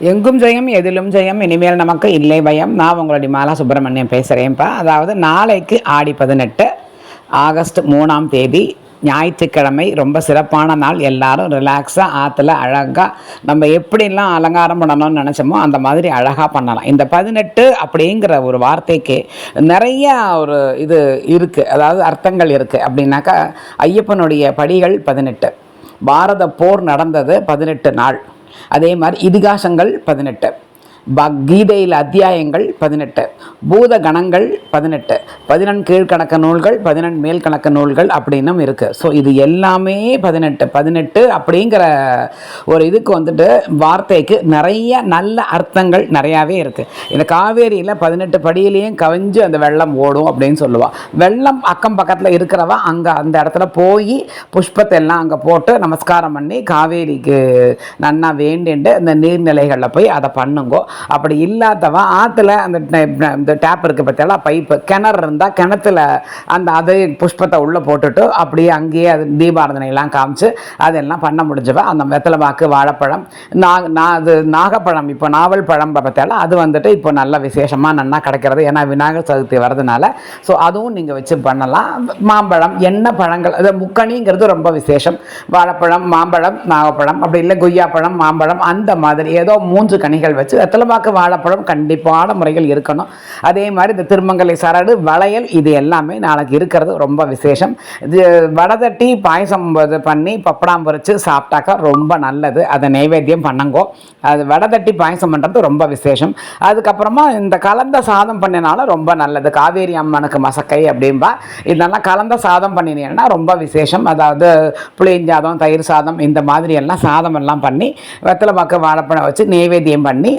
எங்கும் ஜெயம் எதிலும் ஜெயம் இனிமேல் நமக்கு இல்லை பயம். நான் உங்களுடைய மாலா சுப்பிரமணியம் பேசுகிறேன்ப்பா. அதாவது நாளைக்கு ஆடி 18 ஆகஸ்ட் 3ஆம் தேதி ஞாயிற்றுக்கிழமை. ரொம்ப சிறப்பான நாள். எல்லாரும் ரிலாக்ஸாக ஆற்றுல அழகாக நம்ம எப்படிலாம் அலங்காரம் பண்ணணும்னு நினச்சோமோ அந்த மாதிரி அழகாக பண்ணலாம். இந்த 18 அப்படிங்கிற ஒரு வார்த்தைக்கு நிறைய ஒரு இது இருக்குது, அதாவது அர்த்தங்கள் இருக்குது. அப்படின்னாக்கா ஐயப்பனுடைய படிகள் 18, பாரத போர் நடந்தது 18 நாள், அதே மாதிரி இதிகாசங்கள் 18, கீதையில் அத்தியாயங்கள் 18, பூத கணங்கள் 18, 11 கீழ்கணக்க நூல்கள், 11 மேல் கணக்க நூல்கள் அப்படின்னும் இருக்குது. ஸோ இது எல்லாமே 18 அப்படிங்கிற ஒரு இதுக்கு வந்துட்டு வார்த்தைக்கு நிறைய நல்ல அர்த்தங்கள் நிறையாவே இருக்குது. இந்த காவேரியில் 18 படியிலையும் கவிஞ்சு அந்த வெள்ளம் ஓடும் அப்படின்னு சொல்லுவாள். வெள்ளம் அக்கம் பக்கத்தில் இருக்கிறவா அங்கே அந்த இடத்துல போய் புஷ்பத்தை எல்லாம் அங்கே போட்டு நமஸ்காரம் பண்ணி காவேரிக்கு நன்னா வேண்டிண்டு இந்த நீர்நிலைகளில் போய் அதை பண்ணுங்கோ. அப்படி இல்லாதவன் ஆற்றுல அந்த டேப் இருக்குது பார்த்தாலும் பைப்பு கிணறு இருந்தால் கிணத்துல அந்த அதை புஷ்பத்தை உள்ளே போட்டுட்டு அப்படியே அங்கேயே அது தீபாரதனையெல்லாம் காமிச்சு அதெல்லாம் பண்ண முடிஞ்சவன் அந்த வெத்தலை பாக்கு வாழைப்பழம் அது நாகப்பழம் இப்போ நாவல் பழம் பார்த்தாலும் அது வந்துட்டு இப்போ நல்ல விசேஷமாக நன்னா கிடைக்கிறது. ஏன்னா விநாயகர் சதுர்த்தி வரதுனால ஸோ அதுவும் நீங்கள் வச்சு பண்ணலாம். மாம்பழம் எண்ணெய் பழங்கள் அது முக்கணிங்கிறது ரொம்ப விசேஷம். வாழைப்பழம் மாம்பழம் நாகப்பழம் அப்படி இல்லை கொய்யாப்பழம் மாம்பழம் அந்த மாதிரி ஏதோ 3 கனிகள் வச்சு வெத்தலை வாழைப்பழம் கண்டிப்பான முறைகள் இருக்கணும். அதே மாதிரி இந்த திருமங்கலை சரடு வளையல் இது எல்லாமே நாளைக்கு இருக்கிறது ரொம்ப விசேஷம். இது வடதட்டி பாயசம் பண்ணி பப்படாம் பொரிச்சு சாப்பிட்டாக்கா ரொம்ப நல்லது. அதை நைவேத்தியம் பண்ணுங்கோ. அது வடதட்டி பாயசம் பண்ணுறது ரொம்ப விசேஷம். அதுக்கப்புறமா இந்த கலந்த சாதம் பண்ணினாலும் ரொம்ப நல்லது. காவேரி அம்மனுக்கு மசக்கை அப்படின்பா. இதெல்லாம் கலந்த சாதம் பண்ணினீங்கன்னா ரொம்ப விசேஷம். அதாவது புளியஞ்சாதம் தயிர் சாதம் இந்த மாதிரி எல்லாம் சாதம் எல்லாம் பண்ணி வெத்தலை பாக்கு வாழைப்பழம் வச்சு நைவேத்தியம் பண்ணி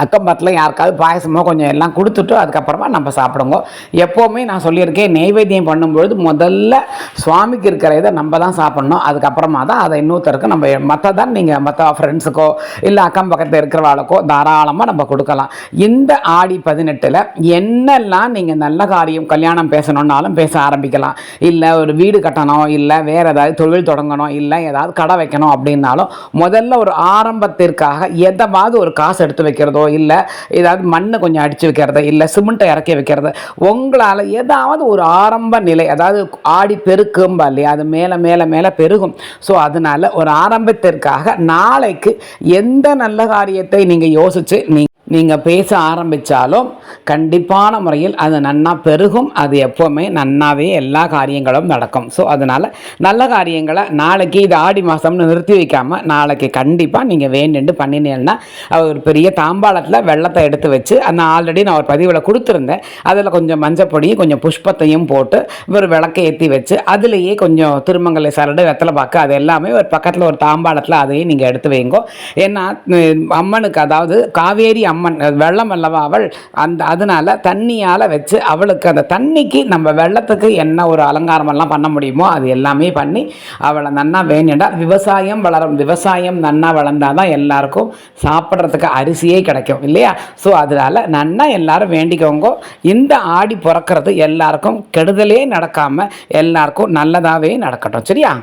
அக்கம் பக்கத்தில் யாருக்காவது பாயசமோ கொஞ்சம் எல்லாம் கொடுத்துட்டு அதுக்கப்புறமா நம்ம சாப்பிடுங்க. எப்போவுமே நான் சொல்லியிருக்கேன், நெய்வேத்தியம் பண்ணும்பொழுது முதல்ல சுவாமிக்கு இருக்கிற இதை நம்ம தான் சாப்பிட்ணும். அதுக்கப்புறமா தான் அதை இன்னொருத்தருக்கு நம்ம மற்றதான் நீங்கள் மற்ற ஃப்ரெண்ட்ஸுக்கோ இல்லை அக்கம் பக்கத்தில் இருக்கிறவாளுக்கோ தாராளமாக நம்ம கொடுக்கலாம். இந்த ஆடி 18 என்னெல்லாம் நீங்கள் நல்ல காரியம் கல்யாணம் பேசணுன்னாலும் பேச ஆரம்பிக்கலாம். இல்லை ஒரு வீடு கட்டணும், இல்லை வேறு ஏதாவது தொழில் தொடங்கணும், இல்லை ஏதாவது கடை வைக்கணும் அப்படின்னாலும் முதல்ல ஒரு ஆரம்பத்திற்காக எதாவது ஒரு காசு எடுத்து வைக்கிறதோ இல்லை ஏதாவது மண்ணை கொஞ்சம் அடித்து வைக்கிறது இல்லை சிமெண்ட்டை இறக்கி வைக்கிறது உங்களால் ஏதாவது ஒரு ஆரம்ப நிலை, அதாவது ஆடி பெருக்கும்பா இல்லையா, அது மேலே மேலே மேலே பெருகும். ஸோ அதனால் ஒரு ஆரம்பத்திற்காக நாளைக்கு எந்த நல்ல காரியத்தை நீங்கள் யோசித்து நீங்கள் பேச ஆரம்பித்தாலும் கண்டிப்பான முறையில் அது நன்னா பெருகும். அது எப்போவுமே நன்னாவே எல்லா காரியங்களும் நடக்கும். ஸோ அதனால் நல்ல காரியங்களை நாளைக்கு இது ஆடி மாதம்னு நிறுத்தி வைக்காமல் நாளைக்கு கண்டிப்பாக நீங்கள் வேண்டுண்டு பண்ணினீங்கன்னா ஒரு பெரிய தாம்பாளத்தில் வெள்ளத்தை எடுத்து வச்சு அந்த ஆல்ரெடி நான் ஒரு பதிவில் கொடுத்துருந்தேன். அதில் கொஞ்சம் மஞ்சப்பொடி கொஞ்சம் புஷ்பத்தையும் போட்டு ஒரு விளக்கை ஏற்றி வச்சு அதுலேயே கொஞ்சம் திருமங்கலை சரடு வெத்தலை பாக்கு அது எல்லாமே ஒரு பக்கத்தில் ஒரு தாம்பாளத்தில் அதையும் நீங்கள் எடுத்து வைங்கோ. ஏன்னா அம்மனுக்கு அதாவது காவேரி அம்மன் வெள்ளம் அல்லவா அவள், அதனால தண்ணியால் வச்சு அவளுக்கு அந்த தண்ணிக்கு நம்ம வெள்ளத்துக்கு என்ன ஒரு அலங்காரமெல்லாம் பண்ண முடியுமோ அது எல்லாமே பண்ணி அவளை நன்னா வேண்டிண்டா விவசாயம் வளரும். விவசாயம் நன்னா வளர்ந்தால் தான் எல்லாருக்கும் சாப்பிட்றதுக்கு அரிசியே கிடைக்கும் இல்லையா. ஸோ அதனால் நன்னா எல்லாரும் வேண்டிக்கோங்க. இந்த ஆடி பிறக்கிறது எல்லாருக்கும் கெடுதலே நடக்காமல் எல்லாருக்கும் நல்லதாகவே நடக்கட்டும். சரியா?